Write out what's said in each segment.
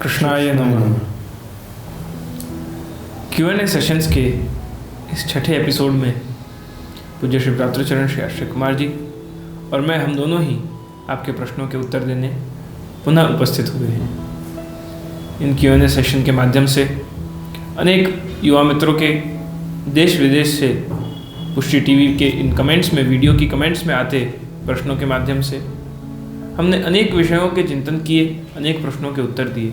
कृष्णाय नमः। Q&A sessions के इस छठे एपिसोड में पूज्य श्री प्रातःचरण श्री आश्रय कुमार जी और मैं हम दोनों ही आपके प्रश्नों के उत्तर देने पुनः उपस्थित हुए हैं। इन Q&A सेशन के माध्यम से अनेक युवा मित्रों के देश विदेश से पुष्टि टीवी के इन कमेंट्स में, वीडियो की कमेंट्स में आते प्रश्नों के माध्यम से हमने अनेक विषयों के चिंतन किए, अनेक प्रश्नों के उत्तर दिए।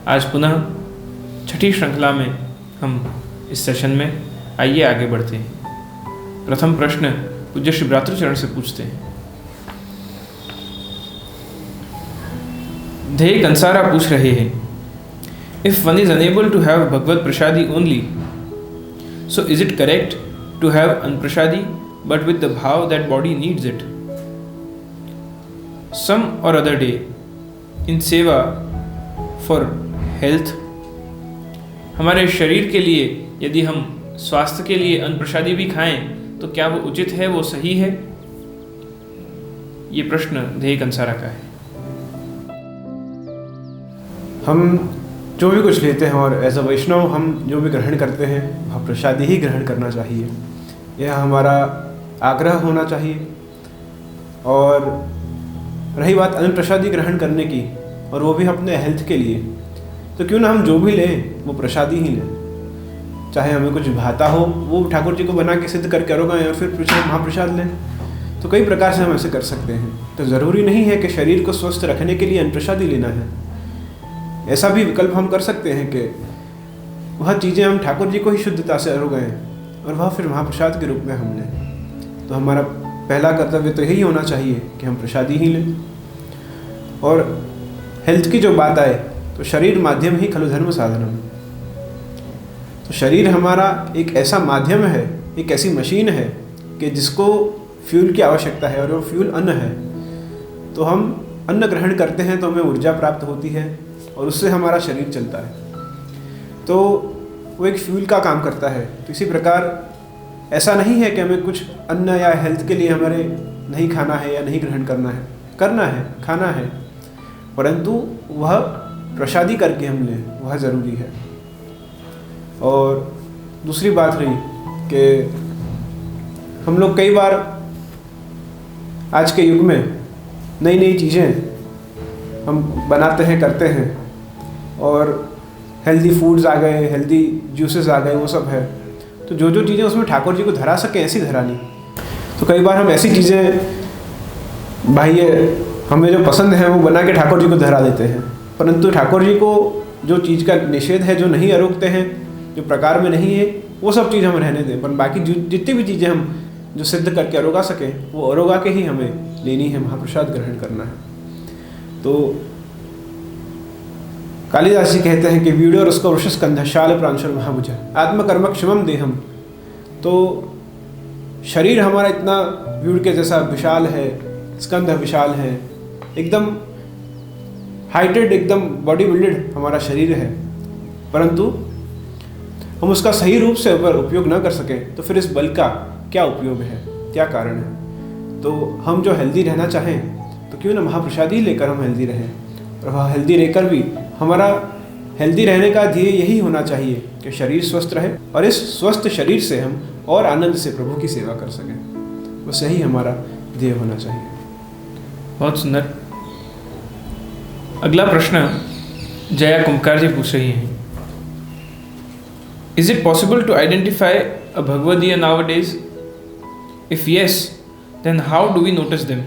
आज पुनः छठी श्रृंखला में हम इस सेशन में आइए आगे बढ़ते हैं। प्रथम प्रश्न पूज्य श्री प्रातःचरण से पूछते हैं। ध्येय कंसारा पूछ रहे हैं, if one is unable to have भगवत प्रसादी only, so is it correct to have अनप्रसादी बट विद द भाव that body needs it some or other day in सेवा for health? हमारे शरीर के लिए यदि हम स्वास्थ्य के लिए अनप्रसादी भी खाएं तो क्या वो उचित है, वो सही है? ये प्रश्न ध्येय कंसारा का है। हम जो भी कुछ लेते हैं और एज अ वैष्णव हम जो भी ग्रहण करते हैं वह प्रसादी ही ग्रहण करना चाहिए, यह हमारा आग्रह होना चाहिए। और रही बात अन्न प्रसादी ग्रहण करने की, और वो भी अपने हेल्थ के लिए, तो क्यों ना हम जो भी लें वो प्रसादी ही लें। चाहे हमें कुछ भाता हो वो ठाकुर जी को बना के सिद्ध करके रोगाएं और फिर महाप्रसाद लें। तो कई प्रकार से हम ऐसे कर सकते हैं। तो ज़रूरी नहीं है कि शरीर को स्वस्थ रखने के लिए अन्न प्रसादी लेना है। ऐसा भी विकल्प हम कर सकते हैं कि वह चीज़ें हम ठाकुर जी को ही शुद्धता से रोगाएं और वह फिर महाप्रसाद के रूप में हम लें। तो हमारा पहला कर्तव्य तो यही होना चाहिए कि हम प्रसादी ही लें। और हेल्थ की जो बात आए तो शरीर माध्यम ही खलु धर्म साधनम। तो शरीर हमारा एक ऐसा माध्यम है, एक ऐसी मशीन है कि जिसको फ्यूल की आवश्यकता है, और वो फ्यूल अन्न है। तो हम अन्न ग्रहण करते हैं तो हमें ऊर्जा प्राप्त होती है और उससे हमारा शरीर चलता है। तो वो एक फ्यूल का काम करता है। तो इसी प्रकार ऐसा नहीं है कि हमें कुछ अन्न या हेल्थ के लिए हमारे नहीं खाना है या नहीं ग्रहण करना है, खाना है, परंतु वह प्रसादी करके हम लें, वह ज़रूरी है। और दूसरी बात रही कि हम लोग कई बार आज के युग में नई नई चीज़ें हम बनाते हैं, करते हैं, और हेल्दी फूड्स आ गए, हेल्दी जूसेस आ गए, वो सब है। तो जो जो चीज़ें उसमें ठाकुर जी को धरा सके ऐसी धरा नहीं। तो कई बार हम ऐसी चीज़ें बाह्य हमें जो पसंद है वो बना के ठाकुर जी को धरा देते हैं, परंतु ठाकुर जी को जो चीज़ का निषेध है, जो नहीं अरोगते हैं, जो प्रकार में नहीं है, वो सब चीज़ हम रहने दें। पर बाकी जितनी भी चीज़ें हम जो सिद्ध करके अरोगा सकें वो अरोगा के ही हमें लेनी है, महाप्रसाद ग्रहण करना है। तो कालिदास जी कहते हैं कि वीडियो रसको वृषस्कंधशाल प्रांशुर महाभुज आत्मकर्म क्षमम देहम। तो शरीर हमारा इतना व्यूढ़ के जैसा विशाल है, स्कंध विशाल है, एकदम हाइटेड, एकदम बॉडी बिल्डेड हमारा शरीर है, परंतु हम उसका सही रूप से अगर उपयोग ना कर सकें तो फिर इस बल का क्या उपयोग है, क्या कारण है? तो हम जो हेल्दी रहना चाहें तो क्यों ना महाप्रसादी लेकर हम हेल्दी रहें। और वह हेल्दी रहकर भी हमारा हेल्दी रहने का ध्येय यही होना चाहिए कि शरीर स्वस्थ रहे और इस स्वस्थ शरीर से हम और आनंद से प्रभु की सेवा कर सकें। बस यही हमारा ध्येय होना चाहिए। बहुत सुंदर। अगला प्रश्न जया कुमकार जी पूछ रही हैं, is it possible to identify a भगवदीय nowadays? If yes, then how do we notice them?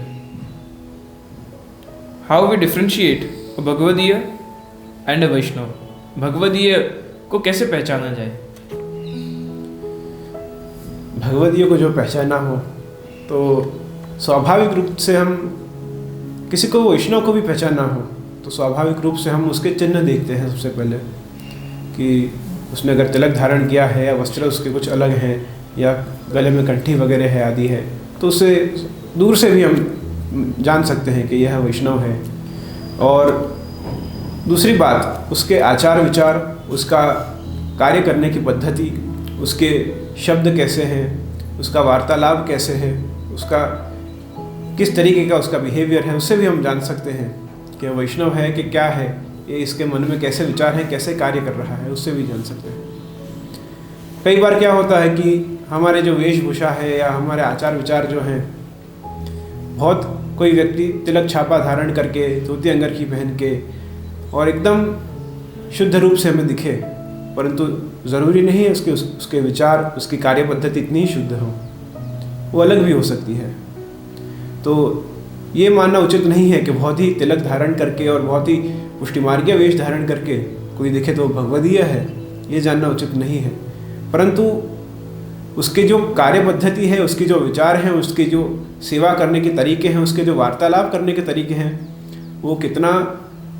How we differentiate a भगवदीय एंड अ वैष्णव? भगवदीय को कैसे पहचाना जाए? भगवदीय को जो पहचाना हो तो स्वाभाविक रूप से हम किसी को वैष्णव को भी पहचानना हो तो स्वाभाविक रूप से हम उसके चिन्ह देखते हैं। सबसे पहले कि उसने अगर तिलक धारण किया है या वस्त्र उसके कुछ अलग हैं या गले में कंठी वगैरह है आदि है, तो उससे दूर से भी हम जान सकते हैं कि यह वैष्णव है। और दूसरी बात, उसके आचार विचार, उसका कार्य करने की पद्धति, उसके शब्द कैसे हैं, उसका वार्तालाप कैसे है, उसका किस तरीके का उसका बिहेवियर है, उससे भी हम जान सकते हैं कि वैष्णव है कि क्या है, ये इसके मन में कैसे विचार हैं, कैसे कार्य कर रहा है, उससे भी जान सकते हैं। कई बार क्या होता है कि हमारे जो वेशभूषा है या हमारे आचार विचार जो हैं, बहुत कोई व्यक्ति तिलक छापा धारण करके, धोती अंगरखी पहन के और एकदम शुद्ध रूप से हमें दिखे, परंतु ज़रूरी नहीं है उसके विचार, उसकी कार्य पद्धति इतनी ही शुद्ध हो, वो अलग भी हो सकती है। तो ये मानना उचित नहीं है कि बहुत ही तिलक धारण करके और बहुत ही पुष्टिमार्गीय वेश धारण करके कोई दिखे तो भगवदीय है, ये जानना उचित नहीं है। परंतु उसके जो कार्य पद्धति है, उसके जो विचार हैं, उसके जो सेवा करने के तरीके हैं, उसके जो वार्तालाप करने के तरीके हैं, वो कितना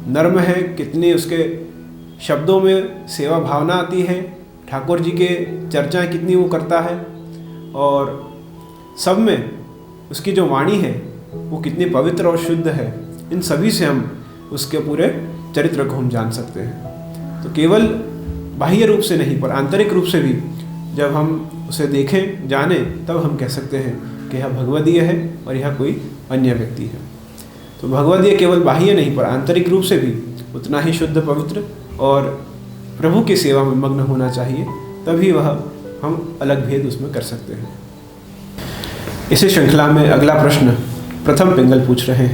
नर्म है, कितने उसके शब्दों में सेवा भावना आती है, ठाकुर जी के चर्चाएं कितनी वो करता है, और सब में उसकी जो वाणी है वो कितनी पवित्र और शुद्ध है, इन सभी से हम उसके पूरे चरित्र को हम जान सकते हैं। तो केवल बाह्य रूप से नहीं पर आंतरिक रूप से भी जब हम उसे देखें, जानें, तब हम कह सकते हैं कि यह भगवदीय है और यह कोई अन्य व्यक्ति है। तो भगवदीय केवल बाह्य नहीं पर आंतरिक रूप से भी उतना ही शुद्ध, पवित्र और प्रभु की सेवा में मग्न होना चाहिए, तभी वह हम अलग भेद उसमें कर सकते हैं। इसी श्रृंखला में अगला प्रश्न प्रथम पिंगल पूछ रहे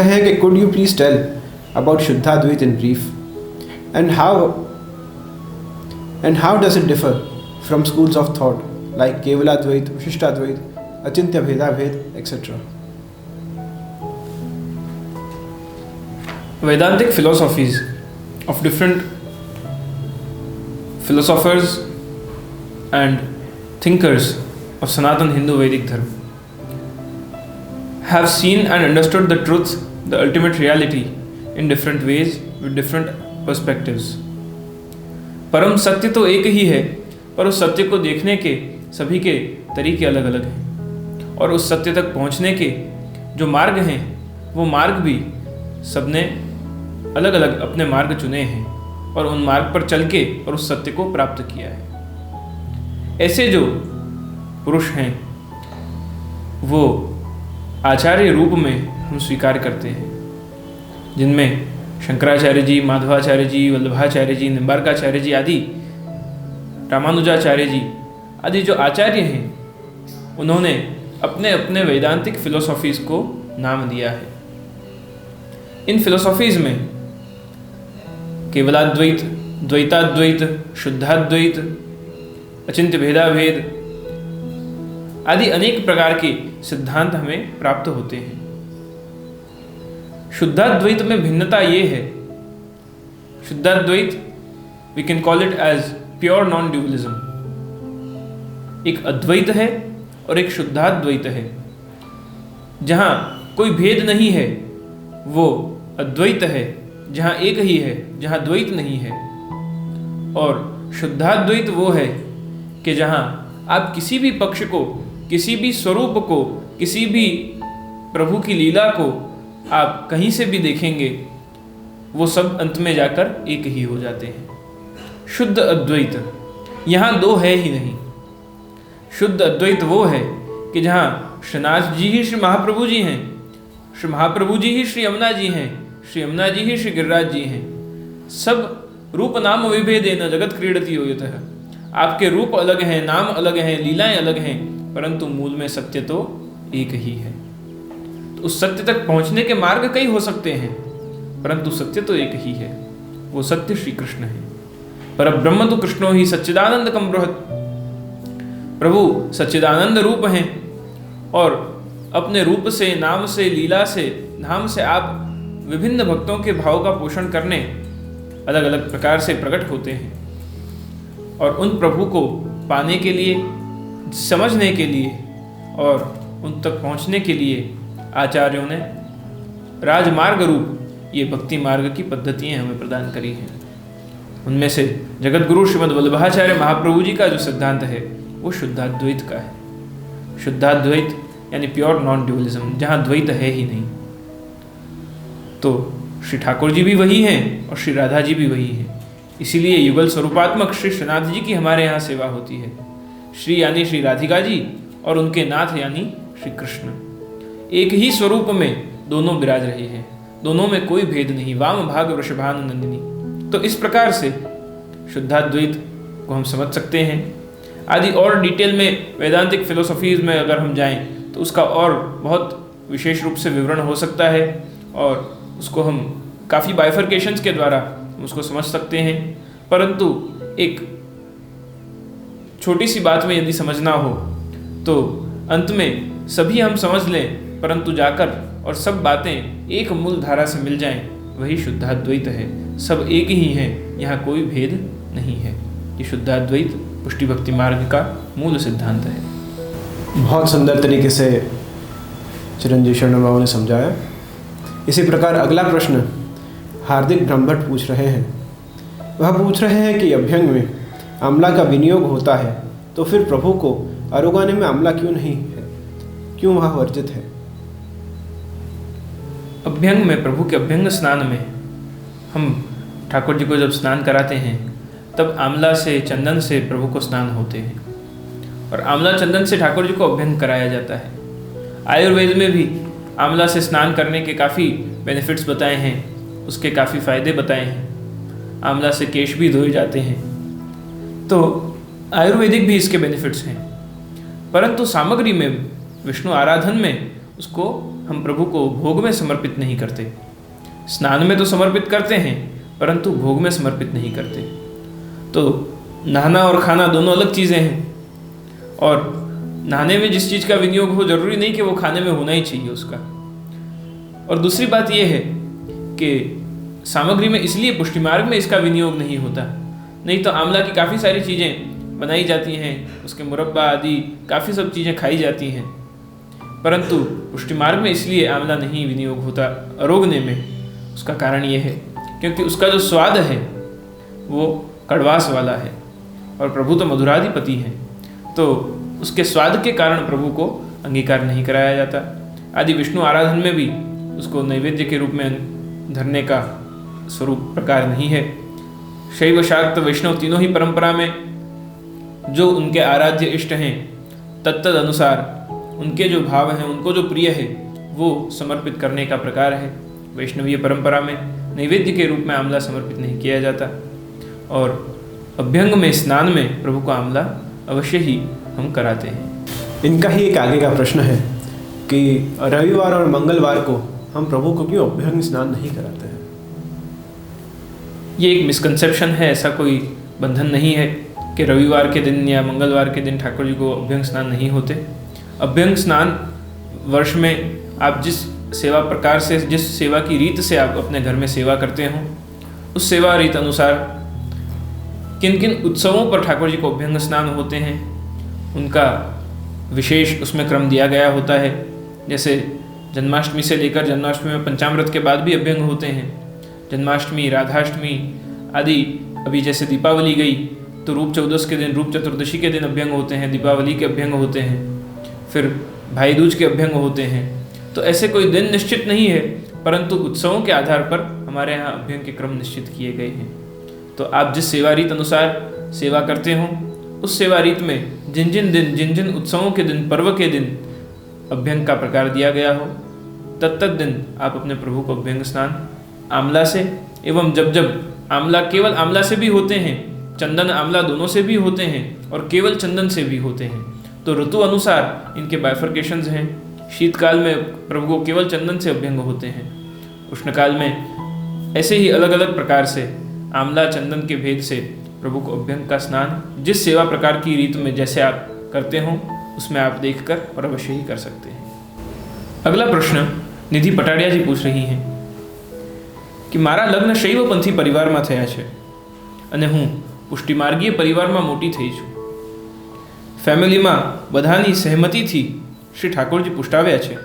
हैं कि could you please tell about शुद्धाद्वैत in brief and how does it differ from schools of thought like केवलाद्वैत, विशिष्टाद्वैत, अचिंत्य भेदाभेद etcetera. Vedantic philosophies of different philosophers and thinkers of Sanatan Hindu Vedic Dharma have seen and understood the truth, the ultimate reality in different ways with different perspectives. परम सत्य तो एक ही है, पर उस सत्य को देखने के सभी के तरीके अलग अलग हैं, और उस सत्य तक पहुंचने के जो मार्ग हैं वो मार्ग भी सबने अलग अलग अपने मार्ग चुने हैं और उन मार्ग पर चल के और उस सत्य को प्राप्त किया है। ऐसे जो पुरुष हैं वो आचार्य रूप में हम स्वीकार करते हैं, जिनमें शंकराचार्य जी, माधवाचार्य जी, वल्लभाचार्य जी, निम्बार्काचार्य जी आदि, रामानुजाचार्य जी आदि जो आचार्य हैं, उन्होंने अपने अपने वैदांतिक फिलोसॉफीज़ को नाम दिया है। इन फिलोसॉफीज़ में केवलाद्वैत, द्वैताद्वैत, शुद्धाद्वैत, अचिंत्य भेदाभेद आदि अनेक प्रकार के सिद्धांत हमें प्राप्त होते हैं। शुद्धाद्वैत में भिन्नता ये है, शुद्धाद्वैत we can call it as pure non dualism. एक अद्वैत है और एक शुद्धाद्वैत है, जहाँ कोई भेद नहीं है वो अद्वैत है, जहाँ एक ही है, जहाँ द्वैत नहीं है। और शुद्धाद्वैत वो है कि जहाँ आप किसी भी पक्ष को, किसी भी स्वरूप को, किसी भी प्रभु की लीला को आप कहीं से भी देखेंगे, वो सब अंत में जाकर एक ही हो जाते हैं। शुद्ध अद्वैत यहाँ दो है ही नहीं। शुद्ध अद्वैत वो है कि जहाँ श्रीनाथ जी ही श्री महाप्रभु जी हैं, श्री महाप्रभु जी ही श्री यमुना जी हैं, श्री यमुना जी ही श्री गिरिराज जी हैं। सब रूप नाम विभेदेन जगत क्रीडति योयतः। आपके रूप अलग हैं, नाम अलग हैं, लीलाएं अलग हैं, परंतु मूल में सत्य तो एक ही है। तो उस सत्य तक पहुंचने के मार्ग कई हो सकते हैं, परंतु सत्य तो एक ही है। वो सत्य श्री कृष्ण है। परब्रह्म तो कृष्णो ही सच्चिदानंद कम बृहत्। प्रभु सच्चिदानंद रूप हैं और अपने रूप से, नाम से, लीला से, धाम से आप विभिन्न भक्तों के भाव का पोषण करने अलग अलग प्रकार से प्रकट होते हैं। और उन प्रभु को पाने के लिए, समझने के लिए और उन तक पहुंचने के लिए आचार्यों ने राजमार्ग रूप ये भक्ति मार्ग की पद्धतियाँ हमें प्रदान करी हैं। उनमें से जगत गुरु श्रीमद् वल्लभाचार्य महाप्रभु जी का जो सिद्धांत है वो शुद्धाद्वैत का है। शुद्धाद्वैत यानी प्योर नॉन ड्यूअलिज्म, जहाँ द्वैत है ही नहीं। तो श्री ठाकुर जी भी वही हैं और श्री राधा जी भी वही हैं। इसीलिए युगल स्वरूपात्मक श्री श्रीनाथ जी की हमारे यहाँ सेवा होती है। श्री यानी श्री राधिका जी और उनके नाथ यानी श्री कृष्ण, एक ही स्वरूप में दोनों विराज रहे हैं। दोनों में कोई भेद नहीं, वाम भाग वृषभानुनंदिनी। तो इस प्रकार से शुद्धाद्वैत को हम समझ सकते हैं। आदि और डिटेल में वेदांतिक फिलोसफीज में अगर हम जाएं तो उसका और बहुत विशेष रूप से विवरण हो सकता है और उसको हम काफ़ी बाइफर्केशंस के द्वारा उसको समझ सकते हैं। परंतु एक छोटी सी बात में यदि समझना हो तो अंत में सभी हम समझ लें, परंतु जाकर और सब बातें एक मूल धारा से मिल जाएं, वही शुद्धाद्वैत है। सब एक ही हैं, यहाँ कोई भेद नहीं है। ये शुद्धाद्वैत पुष्टि भक्ति मार्ग का मूल सिद्धांत है। बहुत सुंदर तरीके से चिरंजीव शरण बाबू ने समझाया। इसी प्रकार अगला प्रश्न हार्दिक ब्रह्मभट्ट पूछ रहे हैं। वह पूछ रहे हैं कि अभ्यंग में आंवला का विनियोग होता है तो फिर प्रभु को अरोगाने में आंवला क्यों नहीं है, क्यों वह वर्जित है? अभ्यंग में, प्रभु के अभ्यंग स्नान में हम ठाकुर जी को जब स्नान कराते हैं तब आंवला से, चंदन से प्रभु को स्नान होते हैं और आंवला चंदन से ठाकुर जी को अभ्यंग कराया जाता है। आयुर्वेद में भी आंवला से स्नान करने के काफ़ी बेनिफिट्स बताए हैं, उसके काफ़ी फ़ायदे बताए हैं। आंवला से केश भी धोए जाते हैं, तो आयुर्वेदिक भी इसके बेनिफिट्स हैं। परंतु सामग्री में, विष्णु आराधन में उसको हम प्रभु को भोग में समर्पित नहीं करते। स्नान में तो समर्पित करते हैं परंतु भोग में समर्पित नहीं करते। तो नहाना और खाना दोनों अलग चीज़ें हैं, और नहाने में जिस चीज़ का विनियोग हो जरूरी नहीं कि वो खाने में होना ही चाहिए उसका। और दूसरी बात यह है कि सामग्री में इसलिए पुष्टि मार्ग में इसका विनियोग नहीं होता, नहीं तो आंवला की काफ़ी सारी चीज़ें बनाई जाती हैं, उसके मुरब्बा आदि काफ़ी सब चीज़ें खाई जाती हैं। परंतु पुष्टि मार्ग में इसलिए आंवला नहीं विनियोग होता अरोगने में। उसका कारण ये है क्योंकि उसका जो स्वाद है वो कड़वास वाला है और प्रभु तो मधुराधिपति हैं, तो उसके स्वाद के कारण प्रभु को अंगीकार नहीं कराया जाता। आदि विष्णु आराधन में भी उसको नैवेद्य के रूप में धरने का स्वरूप प्रकार नहीं है। शैव शाक्त वैष्णव तीनों ही परंपरा में जो उनके आराध्य इष्ट हैं तत्तद अनुसार उनके जो भाव हैं, उनको जो प्रिय है वो समर्पित करने का प्रकार है। वैष्णवीय परंपरा में नैवेद्य के रूप में आंवला समर्पित नहीं किया जाता, और अभ्यंग में, स्नान में प्रभु को आंवला अवश्य ही हम कराते हैं। इनका ही एक आगे का प्रश्न है कि रविवार और मंगलवार को हम प्रभु को क्यों अभ्यंग स्नान नहीं कराते हैं? ये एक मिसकंसेप्शन है। ऐसा कोई बंधन नहीं है कि रविवार के दिन या मंगलवार के दिन ठाकुर जी को अभ्यंग स्नान नहीं होते। अभ्यंग स्नान वर्ष में आप जिस सेवा प्रकार से, जिस सेवा की रीत से आप अपने घर में सेवा करते हो, उस सेवा रीत अनुसार किन किन उत्सवों पर ठाकुर जी को अभ्यंग स्नान होते हैं उनका विशेष उसमें क्रम दिया गया होता है। जैसे जन्माष्टमी से लेकर जन्माष्टमी में पंचामृत के बाद भी अभ्यंग होते हैं। जन्माष्टमी, राधाष्टमी आदि, अभी जैसे दीपावली गई तो रूप चौदस के दिन, रूप चतुर्दशी के दिन अभ्यंग होते हैं, दीपावली के अभ्यंग होते हैं, फिर भाई दूज के अभ्यंग होते हैं। तो ऐसे कोई दिन निश्चित नहीं है, परंतु उत्सवों के आधार पर हमारे यहाँ अभ्यंग के क्रम निश्चित किए गए हैं। तो आप जिस सेवा रीत अनुसार सेवा करते हो, उस सेवा रीत में जिन जिन दिन, जिन जिन उत्सवों के दिन, पर्व के दिन अभ्यंग का प्रकार दिया गया हो, तब तक दिन आप अपने प्रभु को अभ्यंग स्नान आंवला से, एवं जब जब आंवला केवल आंवला से भी होते हैं, चंदन आंवला दोनों से भी होते हैं और केवल चंदन से भी होते हैं, तो ऋतु अनुसार इनके बाइफर्केशंस हैं। शीतकाल में प्रभु को केवल चंदन से अभ्यंग होते हैं, उष्णकाल में ऐसे ही अलग अलग प्रकार से आंवला चंदन के भेद से प्रभु को अभ्यंग का स्नान जिस सेवा प्रकार की रीत में जैसे आप करते हो उसमें आप देखकर और अवश्य ही कर सकते हैं। अगला प्रश्न निधि पटाड़िया जी पूछ रही हैं कि मारा लग्न शैवपंथी परिवाરમાં થયા છે અને હું પુષ્ટિમાર્ગીય પરિવારમાં મોટી થઈ છું। ફેમિલીમાં બધાની સહમતિથી શ્રી ઠાકોરજી પુષ્ટાવ્યા છે।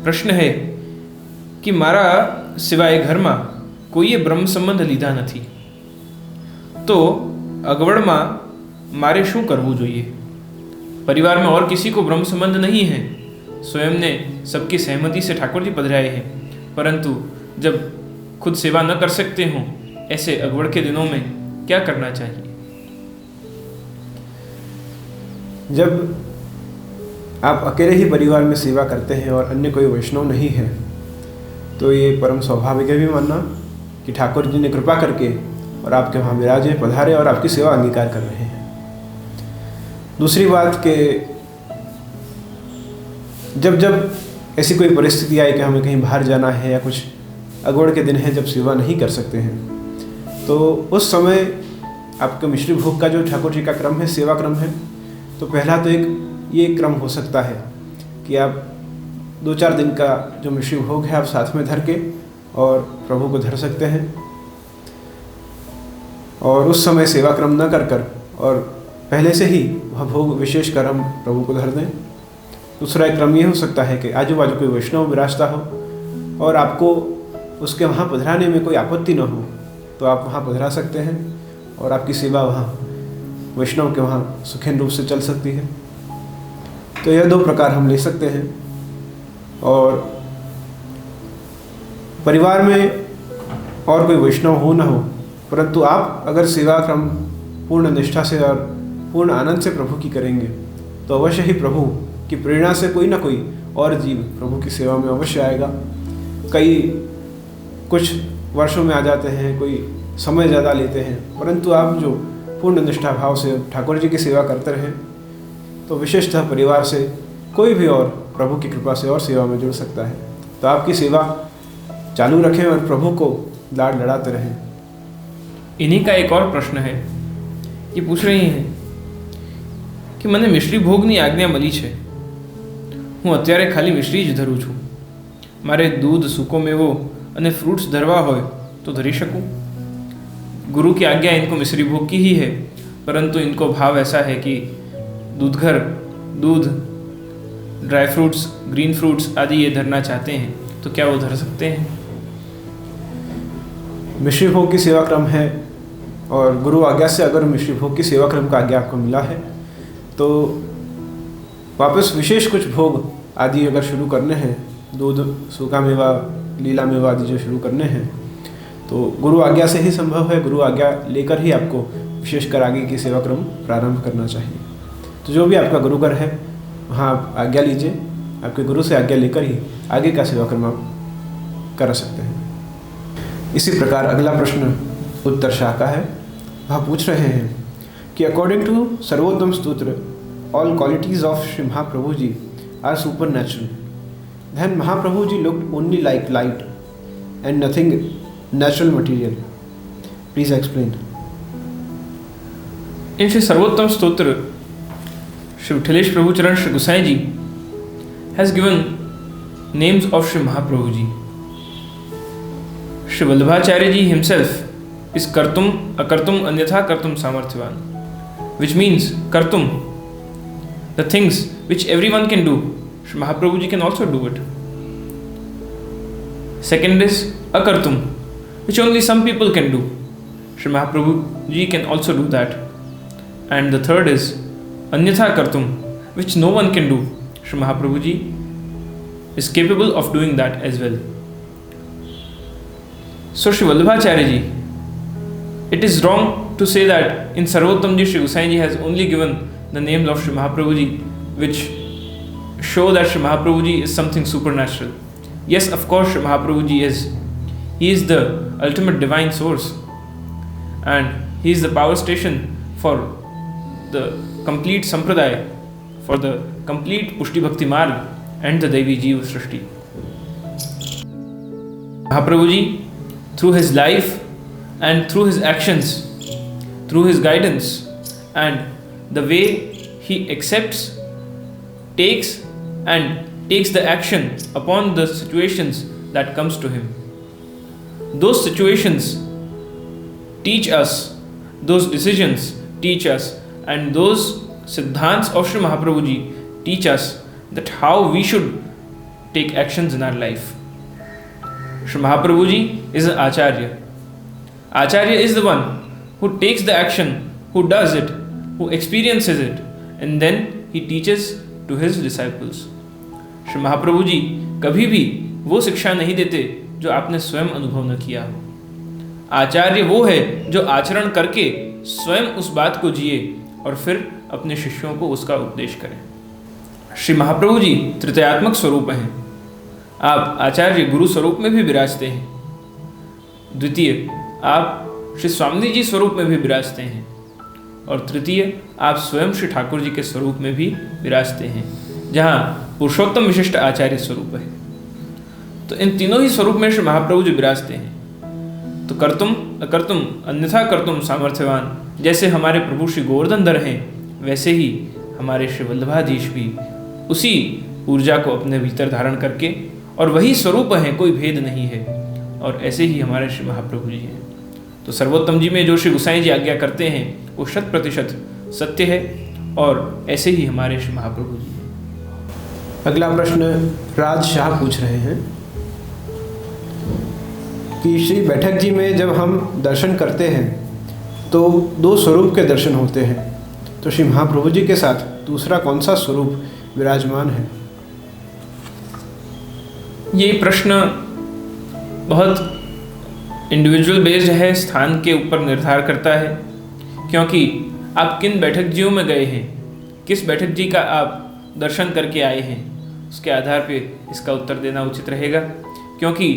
પ્રશ્ન है कि મારા સિવાય ઘરમાં કોઈએ બ્રહ્મ સંબંધ લીધા નથી, તો અગવડમાં મારે શું કરવું જોઈએ? परिवार में और किसी को ब्रह्म संबंध नहीं है, स्वयं ने सबकी सहमति से ठाकुर जी पधराए हैं, परंतु जब खुद सेवा न कर सकते हों ऐसे अगवड़ के दिनों में क्या करना चाहिए? जब आप अकेले ही परिवार में सेवा करते हैं और अन्य कोई वैष्णव नहीं है, तो ये परम स्वाभाविक है भी मानना कि ठाकुर जी ने कृपा करके और आपके वहाँ विराजे, पधारे और आपकी सेवा अंगीकार कर रहे हैं। दूसरी बात कि जब ऐसी कोई परिस्थिति आई कि हमें कहीं बाहर जाना है या कुछ अगवड़ के दिन है जब सेवा नहीं कर सकते हैं, तो उस समय आपके मिश्री भोग का जो ठाकुर जी का क्रम है, सेवा क्रम है, तो पहला तो एक ये क्रम हो सकता है कि आप 2-4 दिन का जो मिश्री भोग है आप साथ में धर के और प्रभु को धर सकते हैं और उस समय सेवा क्रम न कर और पहले से ही वह भोग विशेष कर हम प्रभु को धर दें। दूसरा एक क्रम ये हो सकता है कि आजू बाजू कोई वैष्णव विराजता हो और आपको उसके वहाँ पधराने में कोई आपत्ति न हो, तो आप वहाँ पधरा सकते हैं और आपकी सेवा वहाँ वैष्णव के वहाँ सुखैन रूप से चल सकती है। तो यह 2 प्रकार हम ले सकते हैं। और परिवार में और कोई वैष्णव हो न हो, परंतु आप अगर सेवा क्रम पूर्ण निष्ठा से और पूर्ण आनंद से प्रभु की करेंगे तो अवश्य ही प्रभु की प्रेरणा से कोई ना कोई और जीव प्रभु की सेवा में अवश्य आएगा। कुछ वर्षों में आ जाते हैं, कोई समय ज़्यादा लेते हैं, परंतु आप जो पूर्ण निष्ठा भाव से ठाकुर जी की सेवा करते रहें तो विशेषतः परिवार से कोई भी और प्रभु की कृपा से और सेवा में जुड़ सकता है। तो आपकी सेवा चालू रखें और प्रभु को लाड लड़ाते रहें। इन्हीं का एक और प्रश्न है, ये पूछ रही हैं कि मैंने मिश्री भोगની આજ્ઞા મળી છે, હું અત્યારે ખાલી મિશ્રી જ ધરું છું, મારે दूध, सूको मेवो અને फ्रूट्स धरवा હોય तो धरी सकूं? गुरु की आज्ञा इनको मिश्री भोग की ही है, परंतु इनको भाव ऐसा है कि दूध, ड्राई फ्रूट्स, ग्रीन फ्रूट्स आदि ये धरना चाहते हैं, तो क्या वो धर सकते हैं? मिश्री भोग की सेवा क्रम है और गुरु आज्ञा से अगर मिश्री भोग की सेवा क्रम का आज्ञा आपको मिला है तो वापस विशेष कुछ भोग आदि अगर शुरू करने हैं, दूध, सूखा मेवा, लीला मेवा आदि जो शुरू करने हैं, तो गुरु आज्ञा से ही संभव है। गुरु आज्ञा लेकर ही आपको विशेषकर आगे की सेवा क्रम प्रारंभ करना चाहिए। तो जो भी आपका गुरुकर है वहाँ आप आज्ञा लीजिए, आपके गुरु से आज्ञा लेकर ही आगे का सेवा क्रम आप कर सकते हैं। इसी प्रकार अगला प्रश्न उत्तर शाह का है। वह पूछ रहे हैं कि according to Sarvottam Stotra all qualities of Shri Mahaprabhu ji are super natural, then Mahaprabhu ji looked only like light and nothing natural material. Please explain. In Shri Sarvottam Stotra, Shri Vithalesh प्रभु चरण श्री गोसाई जी has given names of Shri Mahaprabhu ji. Shri Vallabhacharya ji himself is kartum, akartum, anyatha kartum samarthyavan, which means kartum, the things which everyone can do, Shri Mahaprabhu ji can also do it. Second is akartum, which only some people can do. Shri Mahaprabhu ji can also do that. And the third is Anyatha Kartum, which no one can do. Shri Mahaprabhu ji is capable of doing that as well. So Shri Vallabhacharya ji, it is wrong to say that in Sarvottam ji Shri Gosain ji has only given the names of Shri Mahaprabhu ji which show that Shri Mahaprabhu ji is something supernatural. Yes, of course Shri Mahaprabhu ji is. He is the ultimate divine source and he is the power station for the complete sampradaya, for the complete Pushti Bhakti Marg and the Devi Jeev Srishti. Mahaprabhu ji, through his life and through his actions, through his guidance and the way he accepts, takes the action upon the situations that comes to him. Those situations teach us, those decisions teach us, and those siddhants of Shri Mahaprabhu ji teach us that how we should take actions in our life. Shri Mahaprabhu ji is an Acharya. Acharya is the one who takes the action, who does it, who experiences it, and then he teaches to his disciples. Shri Mahaprabhu ji कभी भी वो शिक्षा नहीं देते जो आपने स्वयं अनुभव न किया हो। आचार्य वो है जो आचरण करके स्वयं उस बात को जिए और फिर अपने शिष्यों को उसका उपदेश करें। श्री महाप्रभु जी तृतीयात्मक स्वरूप हैं। आप आचार्य गुरु स्वरूप में भी विराजते हैं। द्वितीय, आप श्री स्वामी जी स्वरूप में भी विराजते हैं। और तृतीय, आप स्वयं श्री ठाकुर जी के स्वरूप में भी विराजते हैं, जहाँ पुरुषोत्तम विशिष्ट आचार्य स्वरूप है। तो इन तीनों ही स्वरूप में श्री महाप्रभु जी विराजते हैं। तो कर्तुम अकर्तुम अन्यथा कर्तुम सामर्थ्यवान, जैसे हमारे प्रभु श्री गोवर्धनधर हैं, वैसे ही हमारे श्री वल्लभाधीश भी उसी ऊर्जा को अपने भीतर धारण करके, और वही स्वरूप हैं, कोई भेद नहीं है। और ऐसे ही हमारे श्री महाप्रभु जी हैं। तो सर्वोत्तम जी में जो श्री गोसाई जी आज्ञा करते हैं वो 100% सत्य है, और ऐसे ही हमारे श्री महाप्रभु जी हैं। अगला प्रश्न राज शाह पूछ रहे हैं कि श्री बैठक जी में जब हम दर्शन करते हैं तो 2 स्वरूप के दर्शन होते हैं, तो श्री महाप्रभु जी के साथ दूसरा कौन सा स्वरूप विराजमान है? ये प्रश्न बहुत इंडिविजुअल बेस्ड है, स्थान के ऊपर निर्धार करता है, क्योंकि आप किन बैठक जियों में गए हैं, किस बैठक जी का आप दर्शन करके आए हैं, उसके आधार पे इसका उत्तर देना उचित रहेगा। क्योंकि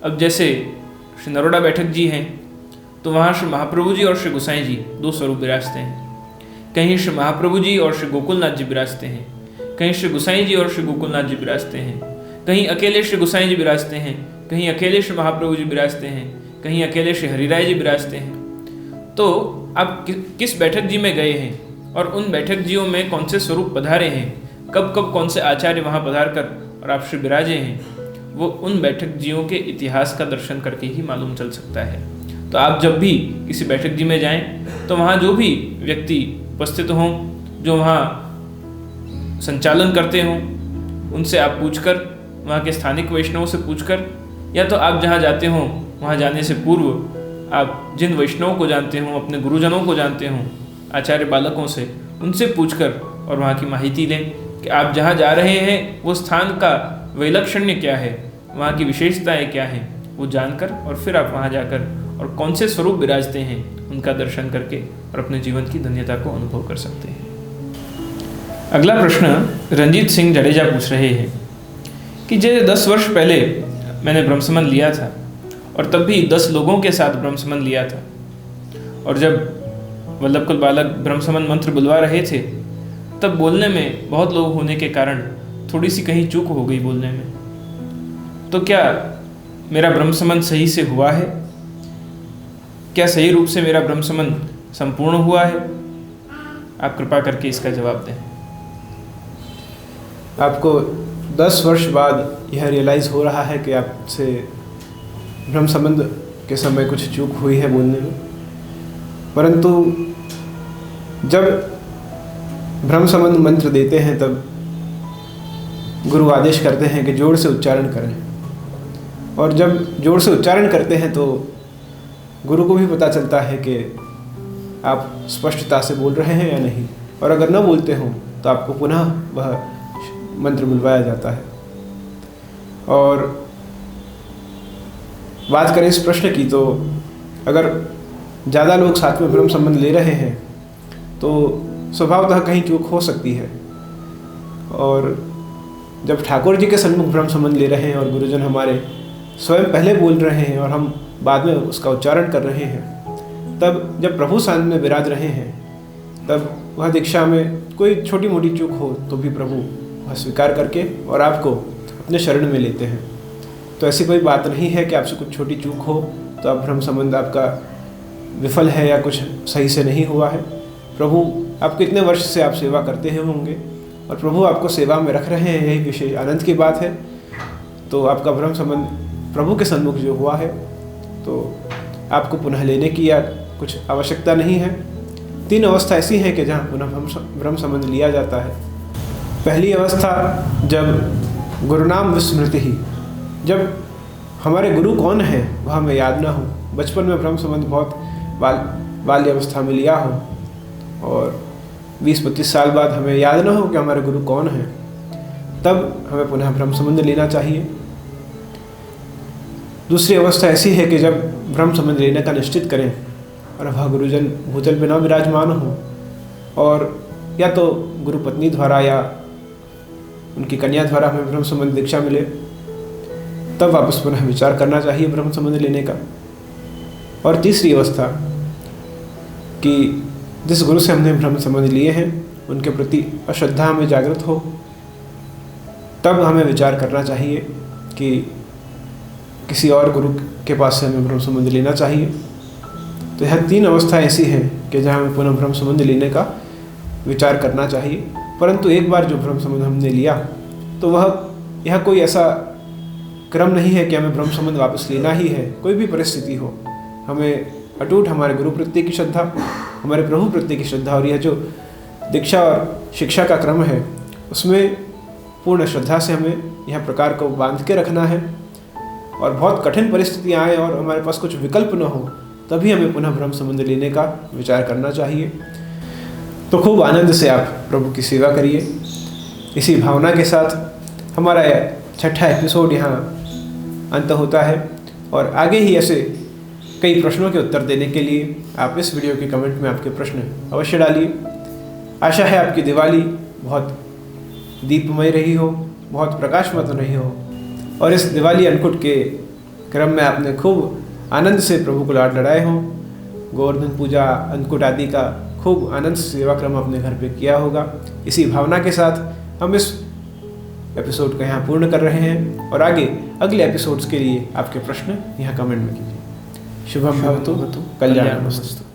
अब जैसे श्री नरोड़ा बैठक जी हैं तो वहाँ श्री महाप्रभु जी और श्री गोसाई जी 2 स्वरूप विराजते हैं। कहीं श्री महाप्रभु जी और श्री गोकुलनाथ जी विराजते हैं, कहीं श्री गोसाई जी और श्री गोकुलनाथ जी विराजते हैं, कहीं अकेले श्री गोसाई जी विराजते हैं, कहीं अकेले श्री महाप्रभु जी विराजते हैं, कहीं अकेले श्री हरिराय जी विराजते हैं। तो आप किस बैठक जी में गए हैं और उन बैठक जियों में कौन से स्वरूप पधारे हैं, कब कब कौन से आचार्य वहाँ पधार कर और आप श्री विराजे हैं, वो उन बैठक जियों के इतिहास का दर्शन करके ही मालूम चल सकता है। तो आप जब भी किसी बैठक जी में जाएं तो वहाँ जो भी व्यक्ति उपस्थित हों, जो वहाँ संचालन करते हों, उनसे आप पूछकर, वहाँ के स्थानिक वैष्णवों से पूछकर, या तो आप जहाँ जाते हों वहाँ जाने से पूर्व आप जिन वैष्णवों को जानते हों, अपने गुरुजनों को जानते हों, आचार्य बालकों से, उनसे पूछकर और वहाँ की माहिती लें कि आप जहाँ जा रहे हैं वो स्थान का वैलक्षण्य क्या है, वहाँ की विशेषताएं क्या हैं, वो जानकर और फिर आप वहाँ जाकर और कौन से स्वरूप विराजते हैं उनका दर्शन करके और अपने जीवन की धन्यता को अनुभव कर सकते हैं। अगला प्रश्न रंजीत सिंह जडेजा पूछ रहे हैं कि जैसे 10 वर्ष पहले मैंने ब्रह्मसमन लिया था और तब भी 10 लोगों के साथ ब्रह्मसमन लिया था, और जब वल्लभकुल बालक ब्रह्मसमन मंत्र बुलवा रहे थे तब बोलने में बहुत लोग होने के कारण थोड़ी सी कहीं चूक हो गई बोलने में, तो क्या मेरा ब्रह्मसमन सही से हुआ है? क्या सही रूप से मेरा ब्रह्मसमन संपूर्ण हुआ है? आप कृपा करके इसका जवाब दें। आपको 10 वर्ष बाद यह रियलाइज़ हो रहा है कि आपसे ब्रह्म संबंध के समय कुछ चूक हुई है बोलने में, परंतु जब ब्रह्म संबंध मंत्र देते हैं तब गुरु आदेश करते हैं कि जोर से उच्चारण करें, और जब जोर से उच्चारण करते हैं तो गुरु को भी पता चलता है कि आप स्पष्टता से बोल रहे हैं या नहीं, और अगर न बोलते हों तो आपको पुनः वह मंत्र बुलवाया जाता है। और बात करें इस प्रश्न की, तो अगर ज़्यादा लोग साथ में ब्रह्म संबंध ले रहे हैं तो स्वभावतः कहीं चूक हो सकती है, और जब ठाकुर जी के सन्मुख ब्रह्म संबंध ले रहे हैं और गुरुजन हमारे स्वयं पहले बोल रहे हैं और हम बाद में उसका उच्चारण कर रहे हैं, तब जब प्रभु सामने में विराज रहे हैं तब वह दीक्षा में कोई छोटी मोटी चूक हो तो भी प्रभु वह स्वीकार करके और आपको अपने शरण में लेते हैं। तो ऐसी कोई बात नहीं है कि आपसे कुछ छोटी चूक हो तो आप ब्रह्म संबंध आपका विफल है या कुछ सही से नहीं हुआ है। प्रभु आपको इतने वर्ष से आप सेवा करते हैं होंगे और प्रभु आपको सेवा में रख रहे हैं, यही विशेष आनंद की बात है। तो आपका ब्रह्म संबंध प्रभु के सन्मुख जो हुआ है तो आपको पुनः लेने की या कुछ आवश्यकता नहीं है। 3 अवस्था ऐसी हैं कि जहाँ पुनः ब्रह्म संबंध लिया जाता है। पहली अवस्था जब गुरुनाम विस्मृति ही, जब हमारे गुरु कौन है वह हमें याद ना हो। बचपन में ब्रह्म संबंध बहुत बाल्य अवस्था में लिया हो और 20-25 साल बाद हमें याद ना हो कि हमारे गुरु कौन हैं, तब हमें पुनः ब्रह्म संबंध लेना चाहिए। दूसरी अवस्था ऐसी है कि जब ब्रह्म संबंध लेने का निश्चित करें और वह गुरुजन भूतल पे न विराजमान हो, और या तो गुरु पत्नी द्वारा या उनकी कन्या द्वारा हमें ब्रह्म संबंध दीक्षा मिले, तब वापस पुनः विचार करना चाहिए ब्रह्म संबंध लेने का। और तीसरी अवस्था कि जिस गुरु से हमने ब्रह्म संबंध लिए हैं उनके प्रति अश्रद्धा हमें जागृत हो, तब हमें विचार करना चाहिए कि किसी और गुरु के पास से हमें ब्रह्म संबंध लेना चाहिए। तो यह 3 अवस्था ऐसी हैं कि जहाँ हमें पुनः ब्रह्म संबंध लेने का विचार करना चाहिए। परंतु एक बार जो ब्रह्म संबंध हमने लिया तो यह कोई ऐसा क्रम नहीं है कि हमें ब्रह्म संबंध वापस लेना ही है। कोई भी परिस्थिति हो, हमें अटूट हमारे गुरु प्रत्यय की श्रद्धा, हमारे प्रभु प्रत्यय की श्रद्धा, और यह जो दीक्षा और शिक्षा का क्रम है उसमें पूर्ण श्रद्धा से हमें यह प्रकार को बांध के रखना है। और बहुत कठिन परिस्थितियाँ आए और हमारे पास कुछ विकल्प न हो, तभी हमें पुनः ब्रह्म संबंध लेने का विचार करना चाहिए। तो खूब आनंद से आप प्रभु की सेवा करिए। इसी भावना के साथ हमारा यह 6ठा एपिसोड यहाँ अंत होता है। और आगे ही ऐसे कई प्रश्नों के उत्तर देने के लिए आप इस वीडियो के कमेंट में आपके प्रश्न अवश्य डालिए। आशा है आपकी दिवाली बहुत दीपमय रही हो, बहुत प्रकाशमत रही हो, और इस दिवाली अन्नकूट के क्रम में आपने खूब आनंद से प्रभु को लाड लड़ाए हों। गोवर्धन पूजा, अन्नकूट आदि का खूब आनंद से सेवा क्रम अपने घर पे किया होगा। इसी भावना के साथ हम इस एपिसोड को यहाँ पूर्ण कर रहे हैं और आगे अगले एपिसोड्स के लिए आपके प्रश्न यहाँ कमेंट में कीजिए। शुभम भवतु, कल्याणमस्तु।